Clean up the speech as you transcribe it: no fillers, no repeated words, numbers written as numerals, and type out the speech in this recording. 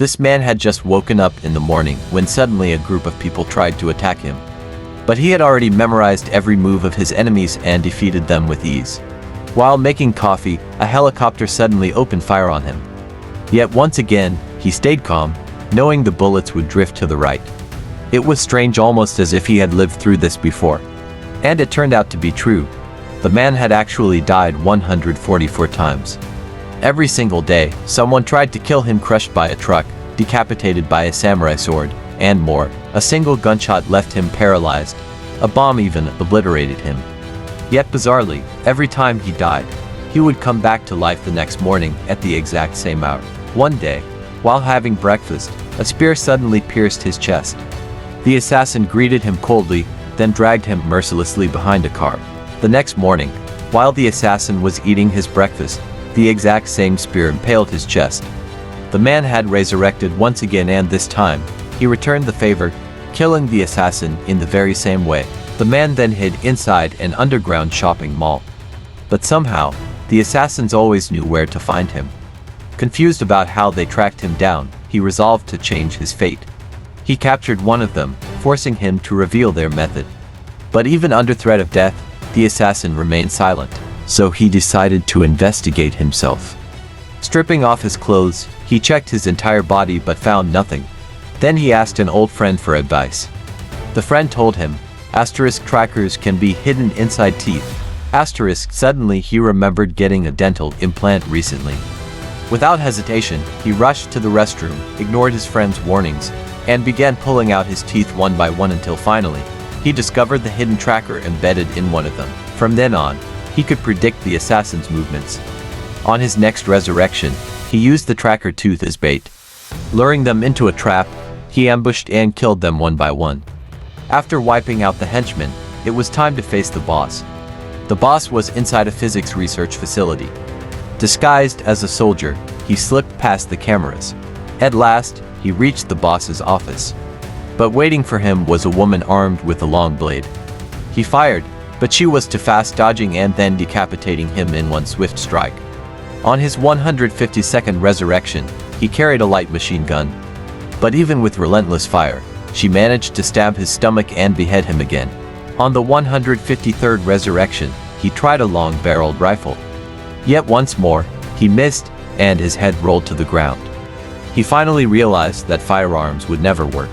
This man had just woken up in the morning when suddenly a group of people tried to attack him. But he had already memorized every move of his enemies and defeated them with ease. While making coffee, a helicopter suddenly opened fire on him. Yet once again, he stayed calm, knowing the bullets would drift to the right. It was strange, almost as if he had lived through this before. And it turned out to be true. The man had actually died 144 times. Every single day, someone tried to kill him, crushed by a truck, decapitated by a samurai sword, and more. A single gunshot left him paralyzed. A bomb even obliterated him. Yet bizarrely, every time he died, he would come back to life the next morning at the exact same hour. One day, while having breakfast, a spear suddenly pierced his chest. The assassin greeted him coldly, then dragged him mercilessly behind a car. The next morning, while the assassin was eating his breakfast, the exact same spear impaled his chest. The man had resurrected once again, and this time, he returned the favor, killing the assassin in the very same way. The man then hid inside an underground shopping mall. But somehow, the assassins always knew where to find him. Confused about how they tracked him down, he resolved to change his fate. He captured one of them, forcing him to reveal their method. But even under threat of death, the assassin remained silent, so he decided to investigate himself. Stripping off his clothes, he checked his entire body but found nothing. Then he asked an old friend for advice. The friend told him, trackers can be hidden inside teeth. Suddenly he remembered getting a dental implant recently. Without hesitation, he rushed to the restroom, ignored his friend's warnings, and began pulling out his teeth one by one until finally, he discovered the hidden tracker embedded in one of them. From then on, he could predict the assassin's movements. On his next resurrection, he used the tracker tooth as bait. Luring them into a trap, he ambushed and killed them one by one. After wiping out the henchmen, it was time to face the boss. The boss was inside a physics research facility. Disguised as a soldier, he slipped past the cameras. At last, he reached the boss's office. But waiting for him was a woman armed with a long blade. He fired, but she was too fast, dodging and then decapitating him in one swift strike. On his 152nd resurrection, he carried a light machine gun. But even with relentless fire, she managed to stab his stomach and behead him again. On the 153rd resurrection, he tried a long-barreled rifle. Yet once more, he missed, and his head rolled to the ground. He finally realized that firearms would never work.